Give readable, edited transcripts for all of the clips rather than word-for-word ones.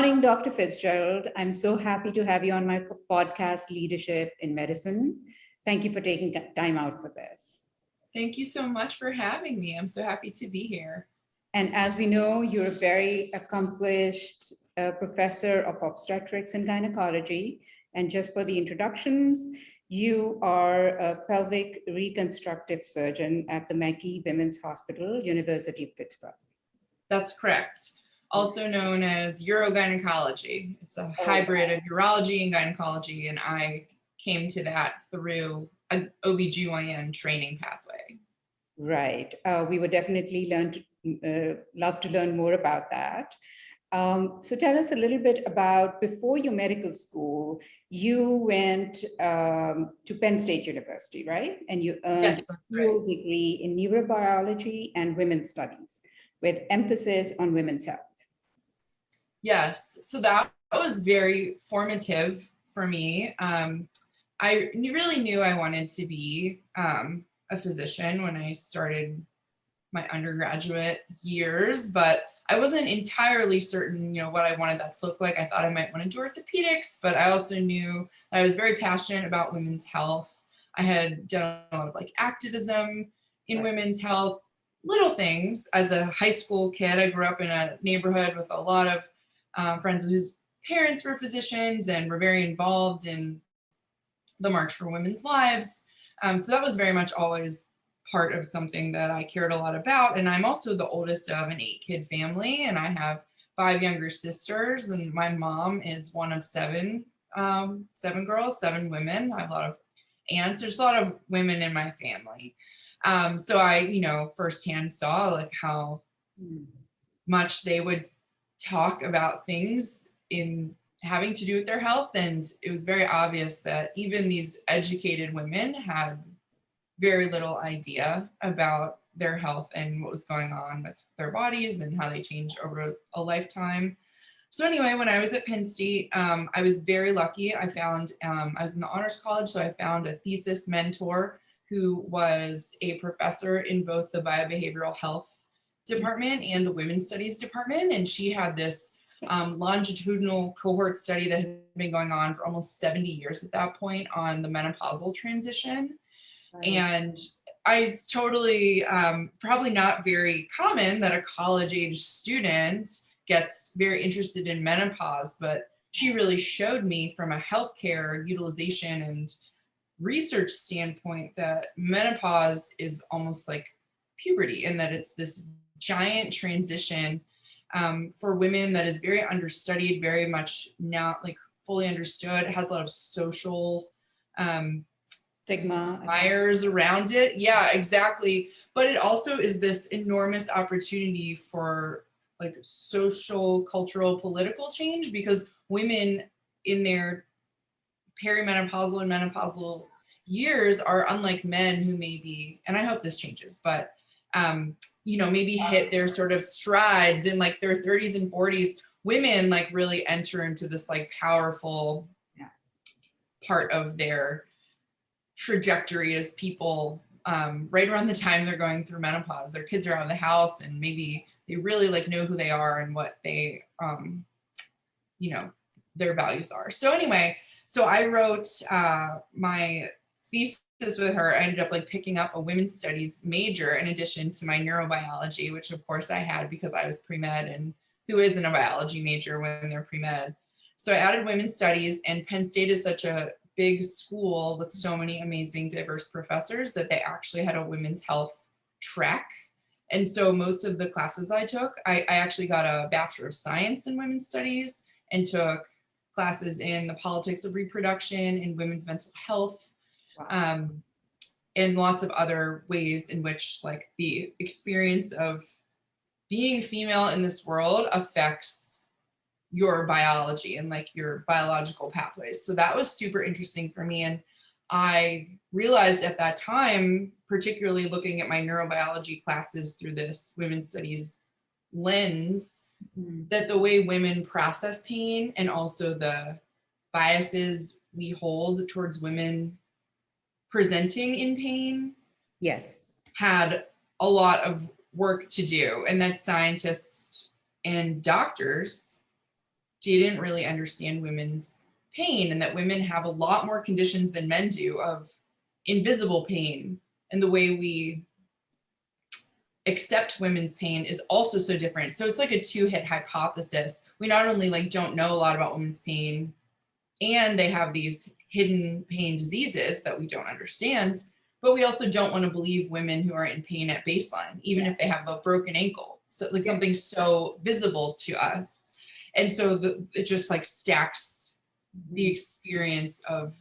morning, Dr. Fitzgerald. I'm so happy to have you on my podcast, Leadership in Medicine. Thank you for taking time out for this. Thank you so much for having me. I'm so happy to be here. And as we know, you're a very accomplished professor of obstetrics and gynecology. And just for the introductions, you are a pelvic reconstructive surgeon at the Magee Women's Hospital, University of Pittsburgh. That's correct. Also known as urogynecology. It's a hybrid of urology and gynecology, and I came to that through an OBGYN training pathway. Right. We would definitely love to learn more about that. So tell us a little bit about, before your medical school, you went to Penn State University, right? And you earned a dual degree in neurobiology and women's studies with emphasis on women's health. Yes, so that was very formative for me. I really knew I wanted to be a physician when I started my undergraduate years, but I wasn't entirely certain, what I wanted that to look like. I thought I might want to do orthopedics, but I also knew that I was very passionate about women's health. I had done a lot of activism in women's health, little things. As a high school kid, I grew up in a neighborhood with a lot of friends whose parents were physicians and were very involved in the March for Women's Lives. So that was very much always part of something that I cared a lot about. And I'm also the oldest of an 8-kid family, and I have 5 younger sisters, and my mom is one of 7 girls, 7 women. I have a lot of aunts. There's a lot of women in my family. So I, firsthand saw how much they would talk about things in having to do with their health. And it was very obvious that even these educated women had very little idea about their health and what was going on with their bodies and how they changed over a lifetime. So anyway, when I was at Penn State, I was very lucky. I found, I was in the honors college, so I found a thesis mentor who was a professor in both the biobehavioral health department and the women's studies department. And she had this longitudinal cohort study that had been going on for almost 70 years at that point on the menopausal transition. Right. And it's totally probably not very common that a college age student gets very interested in menopause, but she really showed me from a healthcare utilization and research standpoint that menopause is almost like puberty, and that it's this giant transition for women that is very understudied, very much not fully understood. It has a lot of social stigma, bias around it. Yeah, exactly. But it also is this enormous opportunity for social, cultural, political change, because women in their perimenopausal and menopausal years are unlike men who maybe, and I hope this changes, but maybe hit their sort of strides in their 30s and 40s. Women really enter into this powerful part of their trajectory as people right around the time they're going through menopause. Their kids are out of the house, and maybe they really know who they are and what they their values are. So anyway, so I wrote my thesis with her. I ended up picking up a women's studies major in addition to my neurobiology, which of course I had because I was pre-med, and who isn't a biology major when they're pre-med. So I added women's studies, and Penn State is such a big school with so many amazing diverse professors that they actually had a women's health track. And so most of the classes I took, I actually got a Bachelor of Science in Women's Studies and took classes in the politics of reproduction, in women's mental health, and lots of other ways in which the experience of being female in this world affects your biology and your biological pathways. So that was super interesting for me. And I realized at that time, particularly looking at my neurobiology classes through this women's studies lens, that the way women process pain and also the biases we hold towards women presenting in pain had a lot of work to do, and that scientists and doctors didn't really understand women's pain, and that women have a lot more conditions than men do of invisible pain, and the way we accept women's pain is also so different. So it's like a two-hit hypothesis. We not only like don't know a lot about women's pain, and they have these hidden pain diseases that we don't understand, but we also don't want to believe women who are in pain at baseline, even if they have a broken ankle. So like something so visible to us. And so it just like stacks the experience of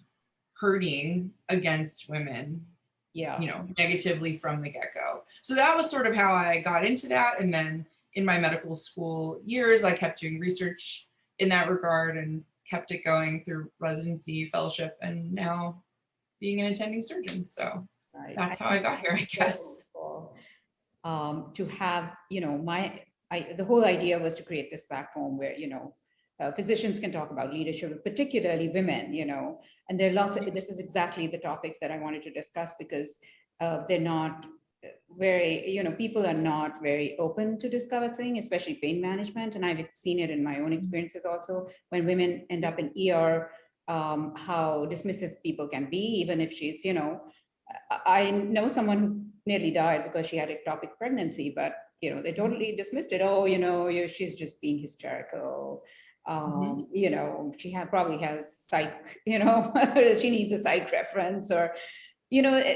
hurting against women, negatively from the get-go. So that was sort of how I got into that. And then in my medical school years, I kept doing research in that regard and kept it going through residency, fellowship, and now being an attending surgeon. So that's how I got here, I guess. To have, the whole idea was to create this platform where, physicians can talk about leadership, particularly women, and there are lots of, this is exactly the topics that I wanted to discuss, because they're not very, people are not very open to discussing, especially pain management. And I've seen it in my own experiences also, when women end up in ER, how dismissive people can be, even if she's, I know someone who nearly died because she had ectopic pregnancy, but they totally dismissed it. Oh, she's just being hysterical. She probably has psych, she needs a psych reference, or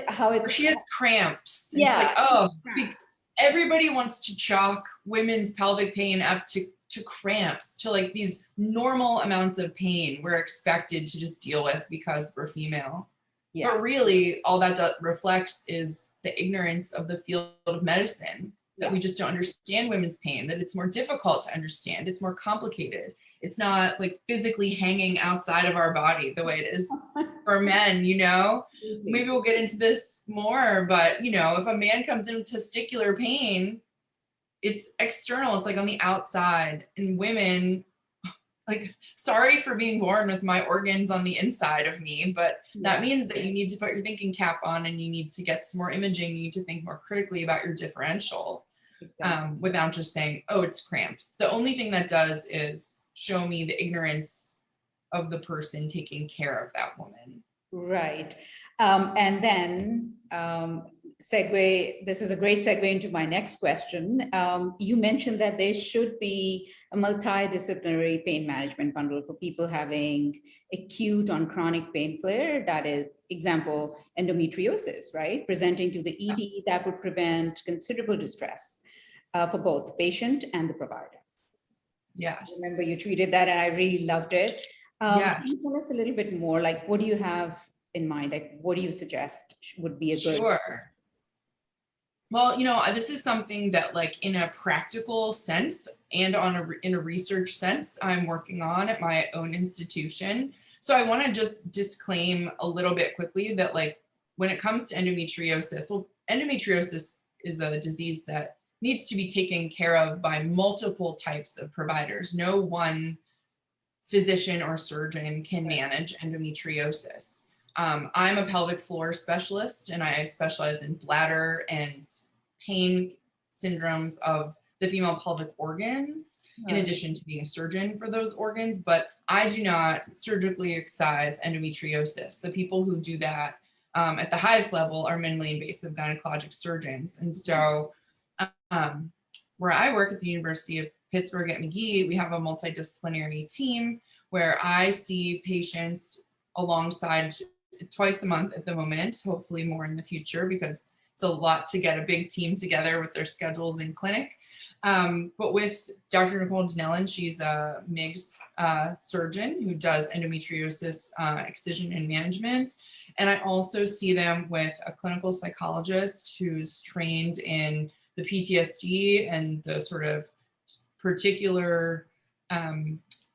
how it's, she has cramps. Yeah. It's like, everybody wants to chalk women's pelvic pain up to cramps, to like these normal amounts of pain we're expected to just deal with because we're female. Yeah. But really, all that reflects is the ignorance of the field of medicine, that we just don't understand women's pain, that it's more difficult to understand, it's more complicated. It's not like physically hanging outside of our body the way it is for men, Maybe we'll get into this more, but if a man comes in with testicular pain, it's external, it's like on the outside. And women, like, sorry for being born with my organs on the inside of me, but that means that you need to put your thinking cap on, and you need to get some more imaging. You need to think more critically about your differential, without just saying, oh, it's cramps. The only thing that does is show me the ignorance of the person taking care of that woman. Right. And then segue, this is a great segue into my next question. You mentioned that there should be a multidisciplinary pain management bundle for people having acute on chronic pain flare, that is, example, endometriosis, right? Presenting to the ED, that would prevent considerable distress for both the patient and the provider. Yes. I remember you tweeted that, and I really loved it. Can you tell us a little bit more, like, what do you have in mind? Like, what do you suggest would be a good? Sure. Well, this is something that, like, in a practical sense and in a research sense, I'm working on at my own institution. So I want to just disclaim a little bit quickly that, like, when it comes to endometriosis, well, endometriosis is a disease that needs to be taken care of by multiple types of providers. No one physician or surgeon can manage endometriosis. I'm a pelvic floor specialist, and I specialize in bladder and pain syndromes of the female pelvic organs, in addition to being a surgeon for those organs. But I do not surgically excise endometriosis. The people who do that at the highest level are minimally invasive gynecologic surgeons. And so where I work at the University of Pittsburgh at Magee, we have a multidisciplinary team where I see patients alongside twice a month at the moment, hopefully more in the future, because it's a lot to get a big team together with their schedules in clinic. But with Dr. Nicole Danellen, she's a MIGS surgeon who does endometriosis excision and management. And I also see them with a clinical psychologist who's trained in the PTSD and the sort of particular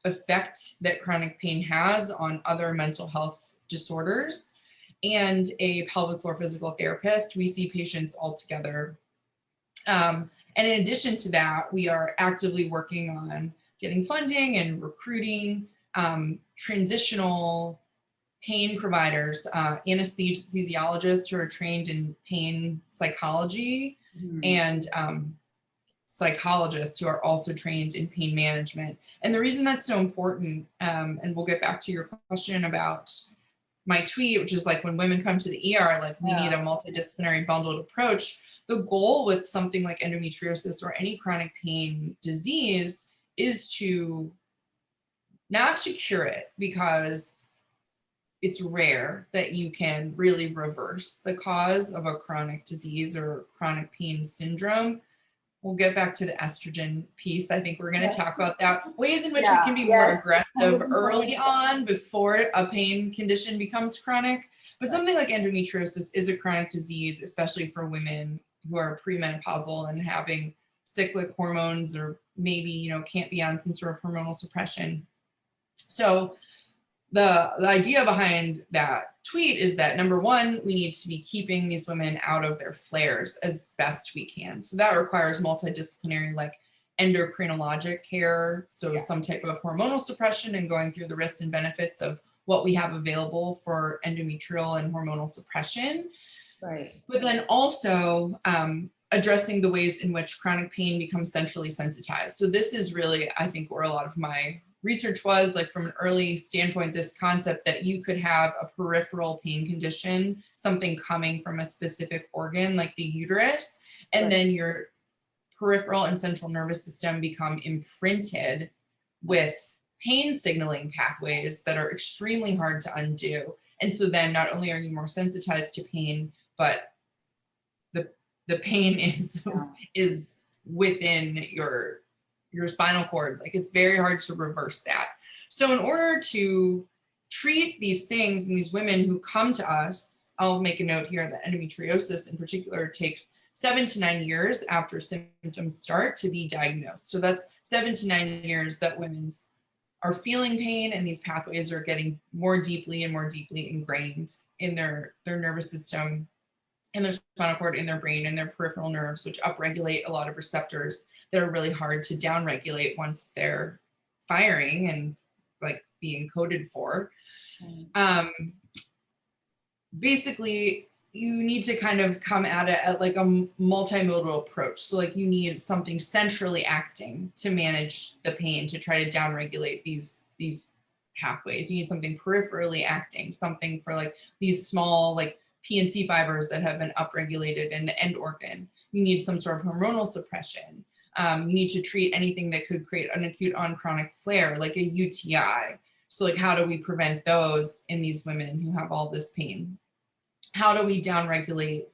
effect that chronic pain has on other mental health disorders, and a pelvic floor physical therapist. We see patients all together. And in addition to that, we are actively working on getting funding and recruiting transitional pain providers, anesthesiologists who are trained in pain psychology, and psychologists who are also trained in pain management. And the reason that's so important, and we'll get back to your question about my tweet, which is like when women come to the ER, like we need a multidisciplinary bundled approach. The goal with something like endometriosis or any chronic pain disease is to not to cure it, because it's rare that you can really reverse the cause of a chronic disease or chronic pain syndrome. We'll get back to the estrogen piece. I think we're going to talk about that. Ways in which we can be more aggressive early on before a pain condition becomes chronic. But something like endometriosis is a chronic disease, especially for women who are premenopausal and having cyclic hormones, or maybe, you know, can't be on some sort of hormonal suppression. So the idea behind that tweet is that, number one, we need to be keeping these women out of their flares as best we can. So that requires multidisciplinary, like endocrinologic care. So some type of hormonal suppression and going through the risks and benefits of what we have available for endometrial and hormonal suppression. Right. But then also addressing the ways in which chronic pain becomes centrally sensitized. So this is really, I think, where a lot of my research was, like from an early standpoint, this concept that you could have a peripheral pain condition, something coming from a specific organ like the uterus, and then your peripheral and central nervous system become imprinted with pain signaling pathways that are extremely hard to undo. And so then not only are you more sensitized to pain, but the pain is within your spinal cord. Like, it's very hard to reverse that. So in order to treat these things in these women who come to us, I'll make a note here that endometriosis in particular takes 7 to 9 years after symptoms start to be diagnosed. So that's 7 to 9 years that women are feeling pain, and these pathways are getting more deeply and more deeply ingrained in their nervous system, in their spinal cord, in their brain, and their peripheral nerves, which upregulate a lot of receptors that are really hard to downregulate once they're firing and like being coded for. Basically, you need to kind of come at it at like a multimodal approach. So like you need something centrally acting to manage the pain, to try to downregulate these pathways. You need something peripherally acting, something for like these small like PNC fibers that have been upregulated in the end organ. You need some sort of hormonal suppression. You need to treat anything that could create an acute on chronic flare, like a UTI. So like, how do we prevent those in these women who have all this pain? How do we downregulate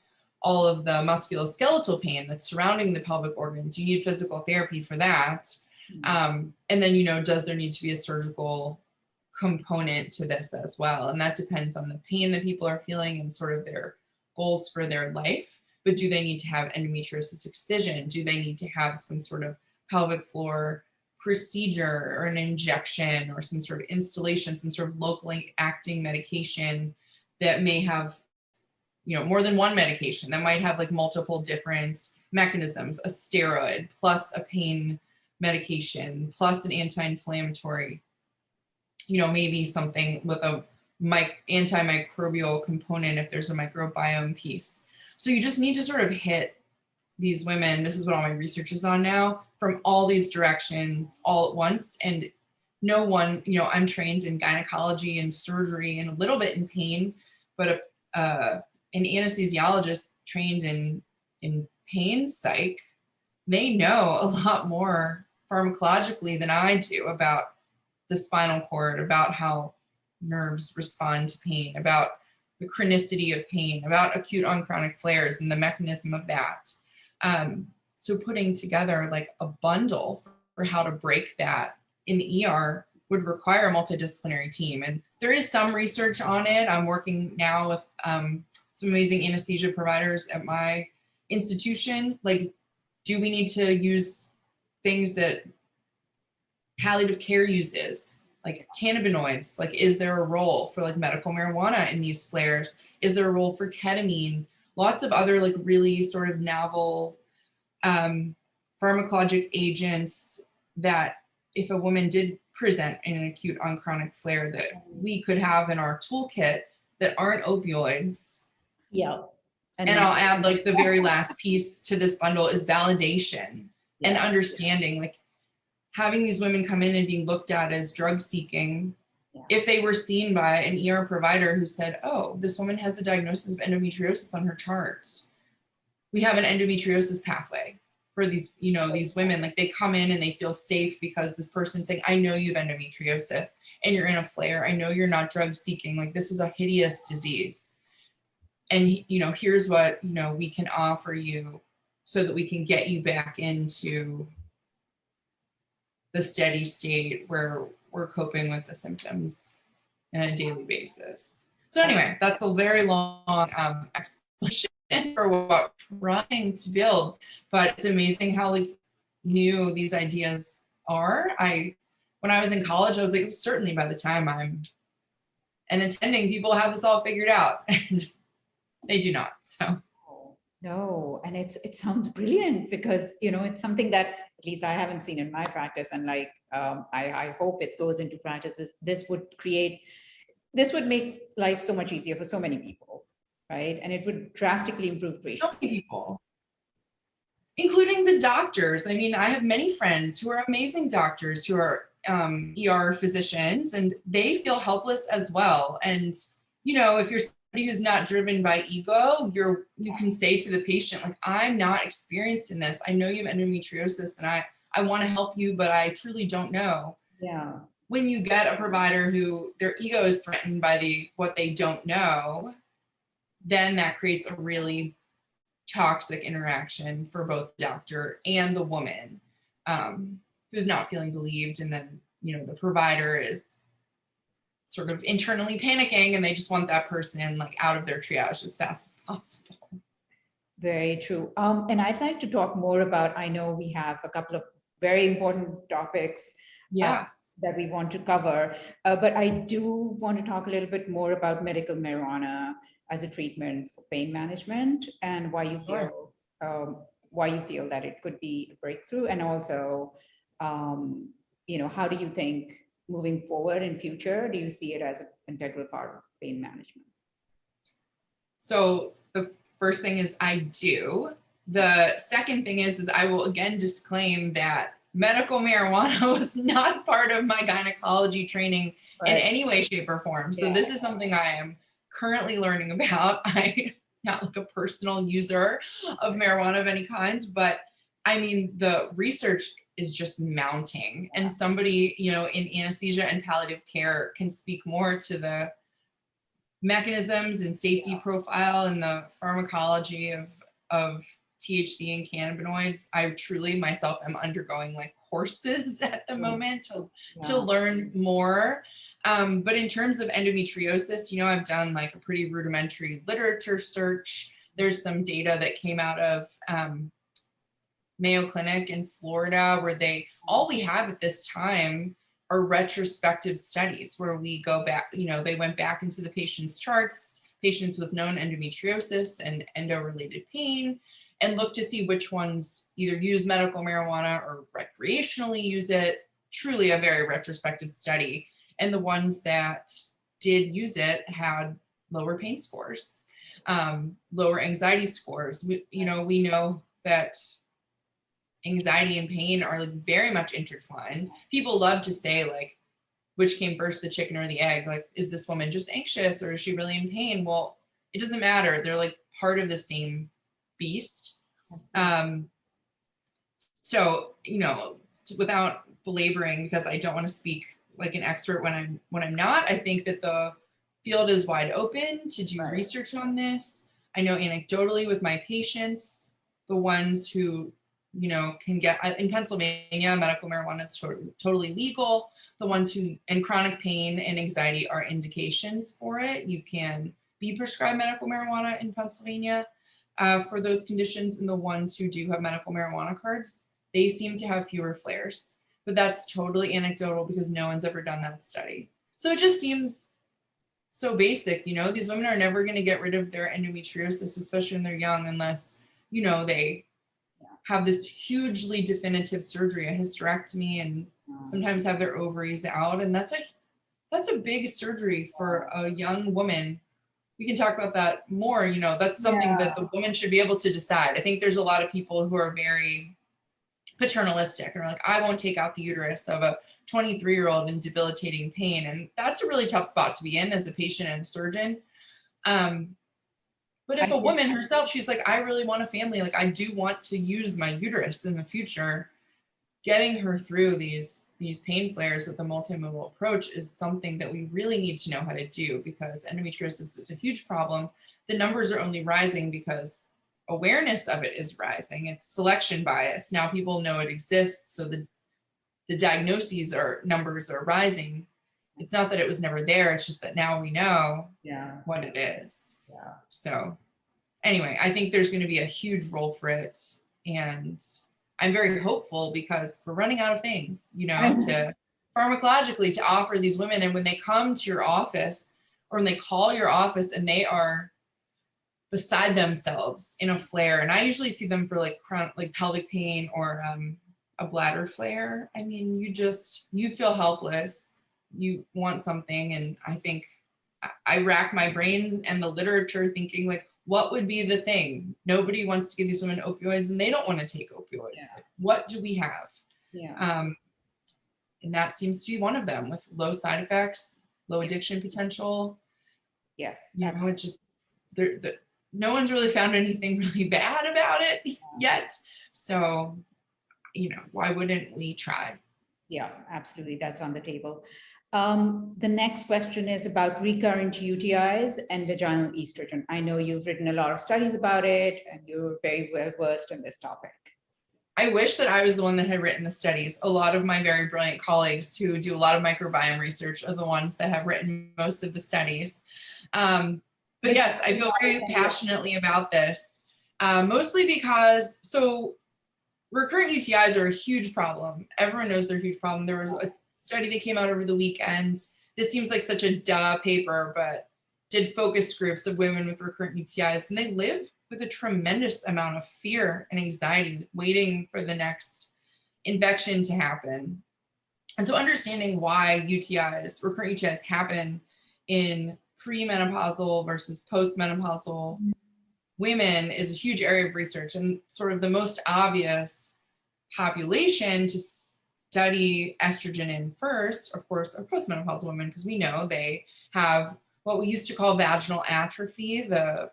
all of the musculoskeletal pain that's surrounding the pelvic organs? You need physical therapy for that. And then, you know, does there need to be a surgical component to this as well? And that depends on the pain that people are feeling and sort of their goals for their life. But do they need to have endometriosis excision? Do they need to have some sort of pelvic floor procedure or an injection or some sort of installation, some sort of locally acting medication that may have, you know, more than one medication that might have like multiple different mechanisms, a steroid plus a pain medication plus an anti-inflammatory, you know, maybe something with a antimicrobial component if there's a microbiome piece. So you just need to sort of hit these women, this is what all my research is on now, from all these directions all at once. And no one, you know, I'm trained in gynecology and surgery and a little bit in pain, but an anesthesiologist trained in pain psych, they know a lot more pharmacologically than I do about the spinal cord, about how nerves respond to pain, about the chronicity of pain, about acute on chronic flares and the mechanism of that. So putting together like a bundle for how to break that in the ER would require a multidisciplinary team. And there is some research on it. I'm working now with some amazing anesthesia providers at my institution. Like, do we need to use things that palliative care uses, like cannabinoids? Like, is there a role for like medical marijuana in these flares? Is there a role for ketamine? Lots of other like really sort of novel pharmacologic agents that if a woman did present in an acute on chronic flare, that we could have in our toolkit that aren't opioids. Yeah. And I'll add like the very last piece to this bundle is validation. and understanding, like having these women come in and being looked at as drug seeking. If they were seen by an ER provider who said, oh, this woman has a diagnosis of endometriosis on her charts, we have an endometriosis pathway for these, you know, these women. Like they come in and they feel safe because this person's saying, I know you have endometriosis and you're in a flare. I know you're not drug seeking. Like this is a hideous disease. And, you know, here's what, you know, we can offer you so that we can get you back into the steady state where we're coping with the symptoms on a daily basis. So anyway, that's a very long explanation for what we're trying to build, but it's amazing how like new these ideas are. When I was in college, I was like, certainly by the time I'm an attending, people have this all figured out, and they do not. So no, and it sounds brilliant because, you know, it's something that at least I haven't seen in my practice, and like I hope it goes into practice. This would make life so much easier for so many people, right? And it would drastically improve patient. So many people, including the doctors. I mean, I have many friends who are amazing doctors who are ER physicians, and they feel helpless as well. And, you know, if you're somebody who's not driven by ego, you can say to the patient, like, I'm not experienced in this. I know you have endometriosis and I want to help you, but I truly don't know. Yeah. When you get a provider who their ego is threatened by what they don't know, then that creates a really toxic interaction for both the doctor and the woman who's not feeling believed. And then, you know, the provider is sort of internally panicking and they just want that person like out of their triage as fast as possible. Very true. And I'd like to talk more about, I know we have a couple of very important topics that we want to cover, but I do want to talk a little bit more about medical marijuana as a treatment for pain management and why you feel that it could be a breakthrough, and also, you know, how do you think moving forward in future, do you see it as an integral part of pain management? So the first thing is I do. The second thing is I will again disclaim that medical marijuana was not part of my gynecology training in any way, shape, or form. So this is something I am currently learning about. I'm not like a personal user of marijuana of any kind, but I mean, the research is just mounting, and somebody, you know, in anesthesia and palliative care can speak more to the mechanisms and safety profile and the pharmacology of THC and cannabinoids. I truly myself am undergoing like courses at the moment to learn more. But in terms of endometriosis, you know, I've done like a pretty rudimentary literature search. There's some data that came out of Mayo Clinic in Florida where all we have at this time are retrospective studies where we go back, you know, they went back into the patient's charts, patients with known endometriosis and endo-related pain, and look to see which ones either use medical marijuana or recreationally use it. Truly a very retrospective study. And the ones that did use it had lower pain scores, lower anxiety scores. We know that anxiety and pain are like very much intertwined. People love to say like, which came first, the chicken or the egg? Like, is this woman just anxious or is she really in pain? Well, it doesn't matter. They're like part of the same beast. So, you know, without belaboring, because I don't want to speak like an expert when I'm not, I think that the field is wide open to do research on this. I know anecdotally with my patients, the ones who, you know, can get in Pennsylvania, medical marijuana is totally legal. The ones who, and chronic pain and anxiety are indications for it. You can be prescribed medical marijuana in Pennsylvania for those conditions. And the ones who do have medical marijuana cards, they seem to have fewer flares. But that's totally anecdotal because no one's ever done that study. So it just seems so basic, you know, these women are never going to get rid of their endometriosis, especially when they're young, unless, you know, they have this hugely definitive surgery, a hysterectomy, and sometimes have their ovaries out. And that's a big surgery for a young woman. We can talk about that more, you know, that's something that the woman should be able to decide. I think there's a lot of people who are very paternalistic and are like, I won't take out the uterus of a 23-year-old in debilitating pain. And that's a really tough spot to be in as a patient and a surgeon. But if a woman herself, she's like, I really want a family, like I do want to use my uterus in the future, getting her through these pain flares with a multimodal approach is something that we really need to know how to do, because endometriosis is a huge problem. The numbers are only rising because awareness of it is rising. It's selection bias. Now people know it exists, so the diagnoses or numbers are rising. It's not that it was never there, it's just that now we know what it is. Yeah. So anyway, I think there's going to be a huge role for it, and I'm very hopeful because we're running out of things, you know, to pharmacologically to offer these women. And when they come to your office or when they call your office and they are beside themselves in a flare, and I usually see them for like chronic, like pelvic pain or a bladder flare. I mean, you feel helpless. You want something. And I think I rack my brain and the literature thinking like, what would be the thing? Nobody wants to give these women opioids and they don't want to take opioids. Yeah. Like, what do we have? Yeah. And that seems to be one of them, with low side effects, low addiction potential. Yes. You know, it just, no one's really found anything really bad about it yet. So, you know, why wouldn't we try? Yeah, absolutely. That's on the table. The next question is about recurrent UTIs and vaginal estrogen. I know you've written a lot of studies about it and you're very well versed in this topic. I wish that I was the one that had written the studies. A lot of my very brilliant colleagues who do a lot of microbiome research are the ones that have written most of the studies. But yes, I feel very passionately about this, mostly because, so recurrent UTIs are a huge problem. Everyone knows they're a huge problem. There was a study that came out over the weekend. This seems like such a duh paper, but did focus groups of women with recurrent UTIs, and they live with a tremendous amount of fear and anxiety, waiting for the next infection to happen. And so understanding why UTIs, recurrent UTIs, happen in premenopausal versus postmenopausal women is a huge area of research, and sort of the most obvious population to study estrogen in first, of course, are postmenopausal women, because we know they have what we used to call vaginal atrophy. The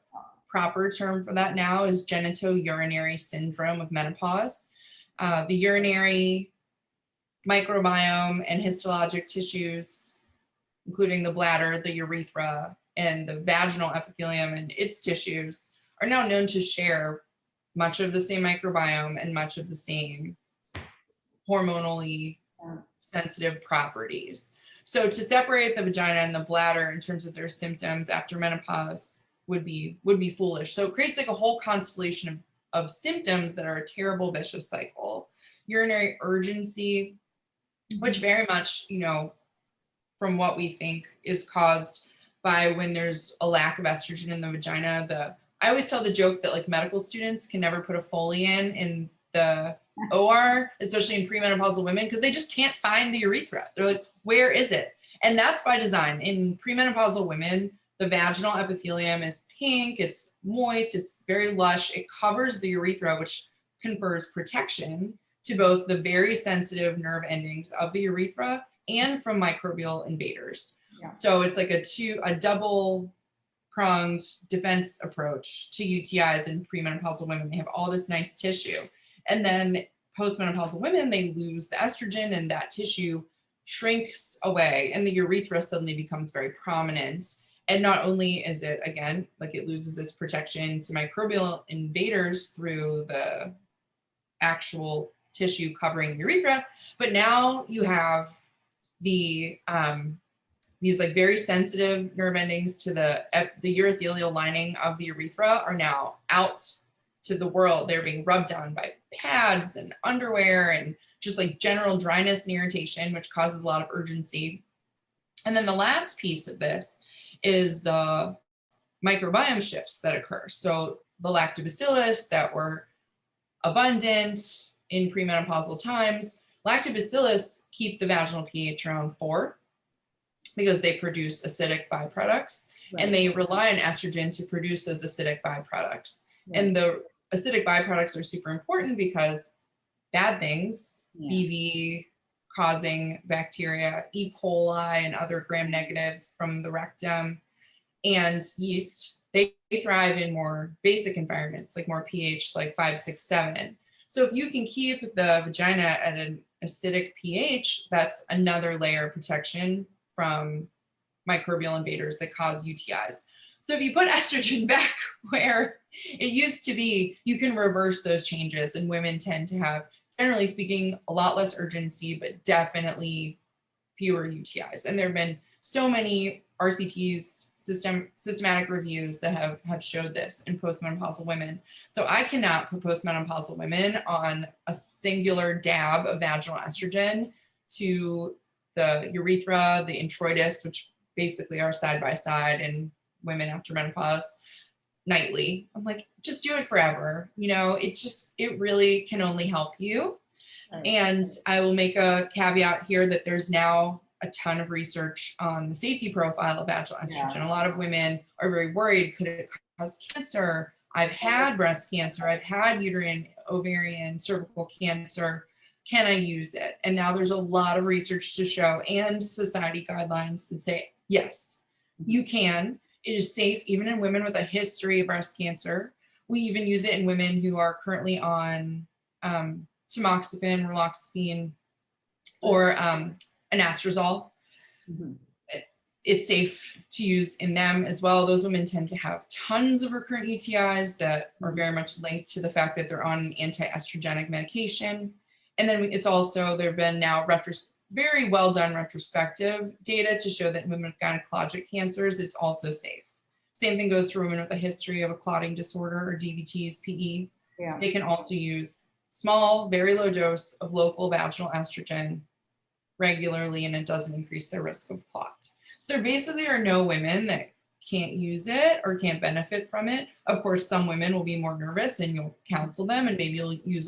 proper term for that now is genitourinary syndrome of menopause. The urinary microbiome and histologic tissues, including the bladder, the urethra, and the vaginal epithelium and its tissues, are now known to share much of the same microbiome and much of the same hormonally sensitive properties. So to separate the vagina and the bladder in terms of their symptoms after menopause would be foolish. So it creates like a whole constellation of symptoms that are a terrible vicious cycle. Urinary urgency, which very much, you know, from what we think is caused by when there's a lack of estrogen in the vagina. I always tell the joke that like medical students can never put a Foley in the OR, especially in premenopausal women, because they just can't find the urethra. They're like, where is it? And that's by design. In premenopausal women, the vaginal epithelium is pink, it's moist, it's very lush, it covers the urethra, which confers protection to both the very sensitive nerve endings of the urethra and from microbial invaders. Yeah. So it's like a double pronged defense approach to UTIs in premenopausal women. They have all this nice tissue. And then postmenopausal women, they lose the estrogen and that tissue shrinks away and the urethra suddenly becomes very prominent. And not only is it, again, like it loses its protection to microbial invaders through the actual tissue covering the urethra, but now you have these like very sensitive nerve endings to the urothelial lining of the urethra are now out to the world. They're being rubbed on by pads and underwear and just like general dryness and irritation, which causes a lot of urgency. And then the last piece of this is the microbiome shifts that occur. So the lactobacillus that were abundant in premenopausal times, lactobacillus keep the vaginal pH around 4 because they produce acidic byproducts, right. And they rely on estrogen to produce those acidic byproducts. Right. And the acidic byproducts are super important because bad things, Yeah. BV causing bacteria, E. coli and other gram negatives from the rectum, and yeast. They thrive in more basic environments, like more pH, like 5, 6, 7. So if you can keep the vagina at an acidic pH, that's another layer of protection from microbial invaders that cause UTIs. So if you put estrogen back where it used to be, you can reverse those changes. And women tend to have, generally speaking, a lot less urgency, but definitely fewer UTIs. And there have been so many RCTs, systematic reviews that have showed this in postmenopausal women. So I cannot put postmenopausal women on a singular dab of vaginal estrogen to the urethra, the introitus, which basically are side by side in women after menopause, nightly. I'm like, just do it forever. You know, it really can only help you. Right. And I will make a caveat here that there's now a ton of research on the safety profile of vaginal estrogen. Yeah. A lot of women are very worried, could it cause cancer? I've had breast cancer, I've had uterine, ovarian, cervical cancer. Can I use it? And now there's a lot of research to show, and society guidelines that say, yes, you can. It is safe even in women with a history of breast cancer. We even use it in women who are currently on tamoxifen, raloxifene, or anastrozole. Mhm. It's safe to use in them as well. Those women tend to have tons of recurrent UTIs that are very much linked to the fact that they're on an anti-estrogenic medication. And then it's also, there have been now very well done retrospective data to show that in women with gynecologic cancers, it's also safe. Same thing goes for women with a history of a clotting disorder or DVTs, PE. Yeah. They can also use small, very low dose of local vaginal estrogen regularly, and it doesn't increase their risk of clot. So there basically are no women that can't use it or can't benefit from it. Of course, some women will be more nervous and you'll counsel them and maybe you'll use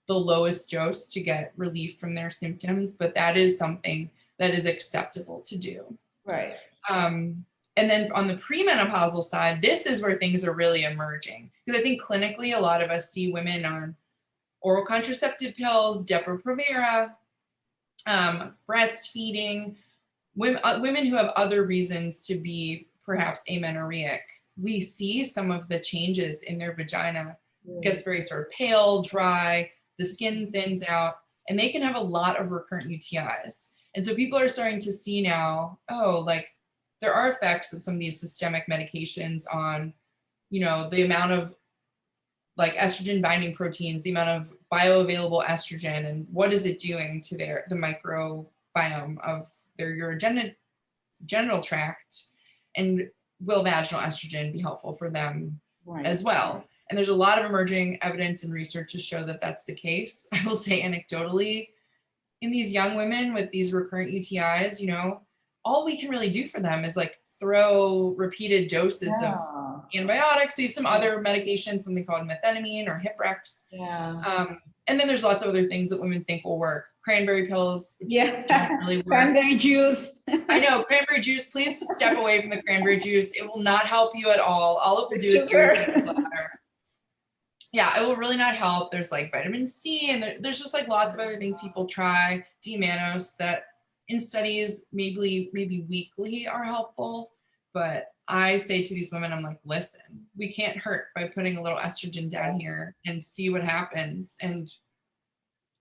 the lowest dose to get relief from their symptoms, but that is something that is acceptable to do. Right. And then on the premenopausal side, this is where things are really emerging. Because I think clinically, a lot of us see women on oral contraceptive pills, Depo-Provera, breastfeeding, women who have other reasons to be perhaps amenorrheic. We see some of the changes in their vagina. It gets very sort of pale, dry, the skin thins out, and they can have a lot of recurrent UTIs. And so people are starting to see now, oh, like there are effects of some of these systemic medications on, you know, the amount of like estrogen binding proteins, the amount of bioavailable estrogen, and what is it doing to the microbiome of their urogenital tract, and will vaginal estrogen be helpful for them as well? And there's a lot of emerging evidence and research to show that that's the case. I will say anecdotally, in these young women with these recurrent UTIs, you know, all we can really do for them is like throw repeated doses of antibiotics. We have some other medications, something called methenamine or Hiprex. And then there's lots of other things that women think will work. Cranberry pills, which don't really work. Cranberry juice. I know, cranberry juice. Please step away from the cranberry juice. It will not help you at all. All it will do is irritate the bladder. Yeah, it will really not help. There's like vitamin C, and there's just like lots of other things people try. D-mannose that in studies maybe weekly are helpful. But I say to these women, I'm like, listen, we can't hurt by putting a little estrogen down here and see what happens. And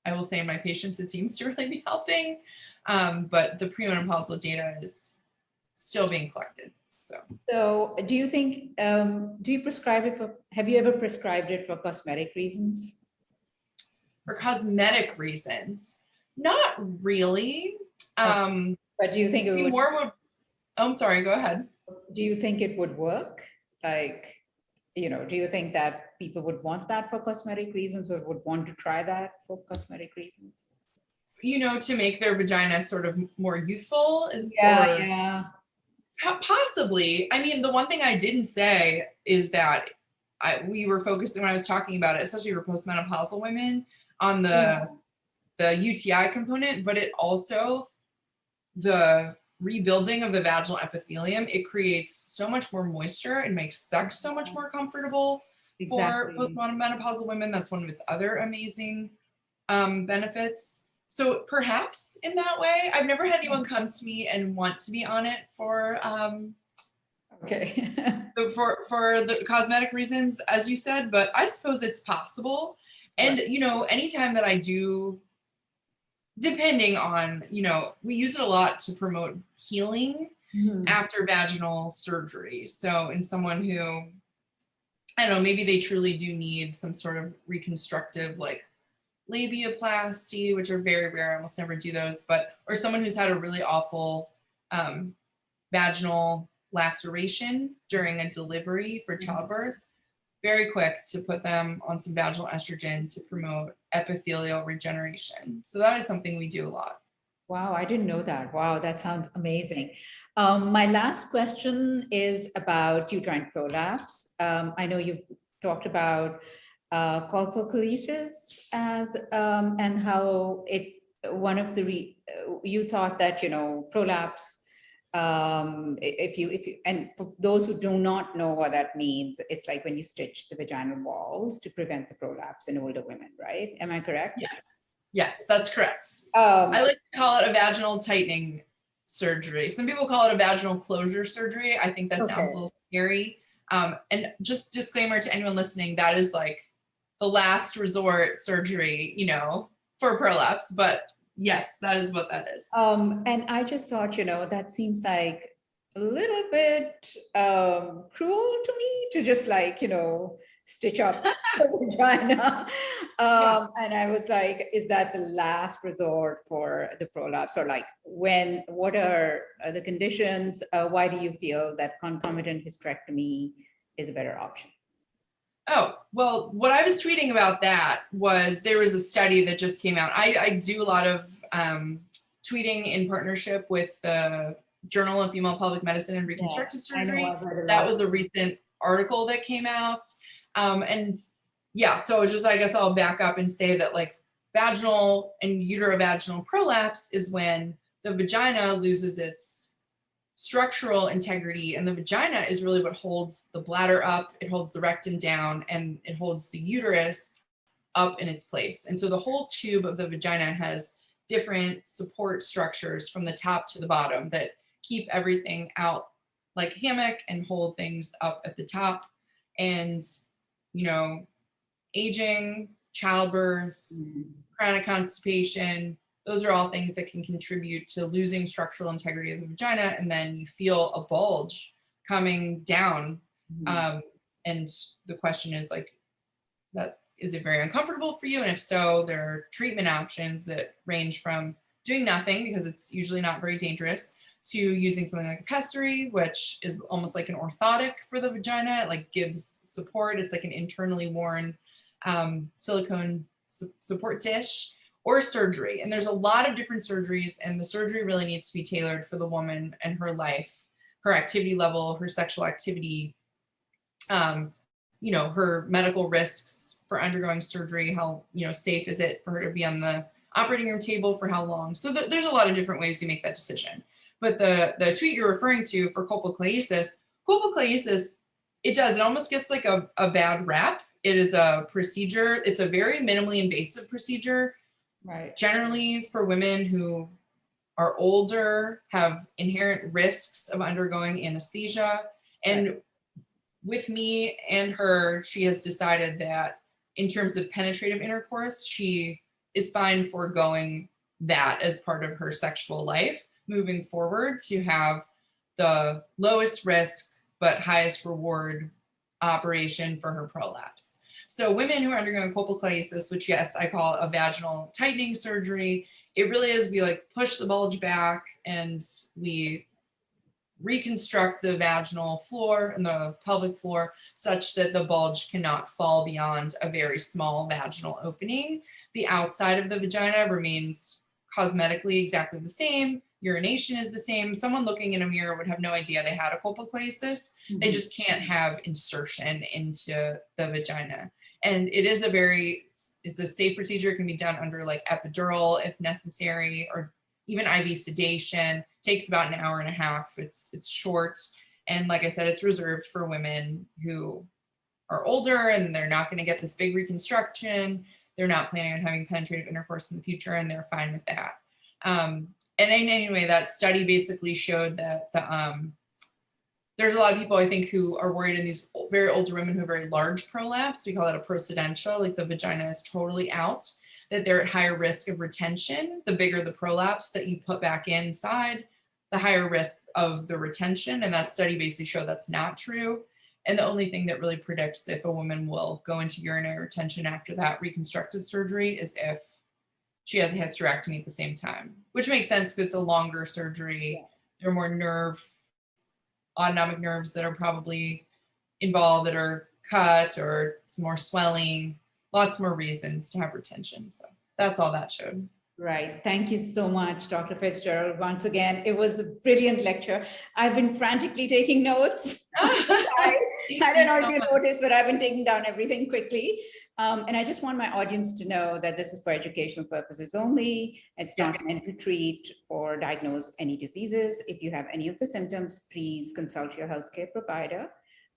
I will say in my patients, it seems to really be helping. But the premenopausal data is still being collected. So do you think, do you prescribe it have you ever prescribed it for cosmetic reasons? For cosmetic reasons? Not really. But do you think it would? Oh, I'm sorry, go ahead. Do you think it would work? Like, you know, do you think that people would want that for cosmetic reasons or would want to try that for cosmetic reasons? You know, to make their vagina sort of more youthful? Yeah. Possibly. I mean, the one thing I didn't say is that we were focused when I was talking about it, especially for postmenopausal women, on the UTI component, but it also, the rebuilding of the vaginal epithelium, it creates so much more moisture and makes sex so much more comfortable for postmenopausal women. That's one of its other amazing benefits. So perhaps in that way, I've never had anyone come to me and want to be on it for Okay. for the cosmetic reasons, as you said, but I suppose it's possible. And, Right. you know, anytime that I do, depending on, you know, we use it a lot to promote healing Mhm. after vaginal surgery. So in someone who, I don't know, maybe they truly do need some sort of reconstructive, like labiaplasty, which are very rare. I almost never do those, but, or someone who's had a really awful vaginal laceration during a delivery for childbirth, very quick to put them on some vaginal estrogen to promote epithelial regeneration. So that is something we do a lot. Wow, I didn't know that. Wow, that sounds amazing. My last question is about uterine prolapse. I know you've talked about colpocolysis as and how it one of the you thought that, you know, prolapse, if you and for those who do not know what that means, it's like when you stitch the vaginal walls to prevent the prolapse in older women, right? Am I correct? Yes, yes, that's correct. Um, I like to call it a vaginal tightening surgery. Some people call it a vaginal closure surgery. I think that sounds a okay. little scary. And just disclaimer to anyone listening, that is like the last resort surgery, you know, for prolapse. But yes, that is what that is. And I just thought, you know, that seems like a little bit cruel to me to just like, you know, stitch up the vagina. Yeah. And I was like, is that the last resort for the prolapse? Or like, what are the conditions? Why do you feel that concomitant hysterectomy is a better option? Oh, well, what I was tweeting about that was there was a study that just came out. I do a lot of tweeting in partnership with the Journal of Female Pelvic Medicine and Yeah, Reconstructive I know Surgery. I've heard a That lot. was a recent article that came out. And yeah, so just I guess I'll back up and say that like vaginal and uterovaginal prolapse is when the vagina loses its structural integrity, and the vagina is really what holds the bladder up, it holds the rectum down, and it holds the uterus up in its place. And so the whole tube of the vagina has different support structures from the top to the bottom that keep everything out like a hammock and hold things up at the top. And, you know, aging, childbirth, Mhm. chronic constipation, those are all things that can contribute to losing structural integrity of the vagina. And then you feel a bulge coming down. Mhm. And the question is like, that is it very uncomfortable for you? And if so, there are treatment options that range from doing nothing, because it's usually not very dangerous, to using something like a pessary, which is almost like an orthotic for the vagina. It like gives support. It's like an internally worn silicone support dish, or surgery. And there's a lot of different surgeries, and the surgery really needs to be tailored for the woman and her life, her activity level, her sexual activity, you know, her medical risks for undergoing surgery, how, you know, safe is it for her to be on the operating room table for how long. So there's a lot of different ways to make that decision. But the tweet you're referring to for colpocolysis, it almost gets like a bad rap. It is a procedure. It's a very minimally invasive procedure, Right. generally for women who are older, have inherent risks of undergoing anesthesia. And with me and her, she has decided that in terms of penetrative intercourse, she is fine foregoing that as part of her sexual life moving forward, to have the lowest risk but highest reward operation for her prolapse. So women who are undergoing colpocolysis, which yes, I call a vaginal tightening surgery, it really is, we like push the bulge back and we reconstruct the vaginal floor and the pelvic floor such that the bulge cannot fall beyond a very small vaginal opening. The outside of the vagina remains cosmetically exactly the same. Urination is the same. Someone looking in a mirror would have no idea they had a colpocolysis. They Mhm. just can't have insertion into the vagina. And it's a safe procedure. It can be done under like epidural if necessary, or even IV sedation. Takes about an hour and a half. It's short. And like I said, it's reserved for women who are older and they're not going to get this big reconstruction. they're not planning on having penetrative intercourse in the future, and they're fine with that. And anyway, that study basically showed that there's a lot of people, I think, who are worried in these very older women who have very large prolapse. We call that a procedentia, like the vagina is totally out, that they're at higher risk of retention. The bigger the prolapse that you put back inside, the higher risk of the retention. And that study basically showed that's not true. And the only thing that really predicts if a woman will go into urinary retention after that reconstructive surgery is if she has a hysterectomy at the same time, which makes sense because it's a longer surgery. There are more autonomic nerves that are probably involved that are cut, or some more swelling, lots more reasons to have retention. So that's all that showed. Right. Thank you so much, Dr. Fitzgerald. Once again, it was a brilliant lecture. I've been frantically taking notes. I don't know if you noticed, but I've been taking down everything quickly. And I just want my audience to know that this is for educational purposes only. It's not meant to treat or diagnose any diseases. If you have any of the symptoms, please consult your healthcare provider.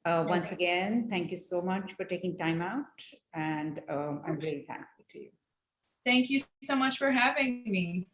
Once again, thank you so much for taking time out. And I'm really thankful to you. Thank you so much for having me.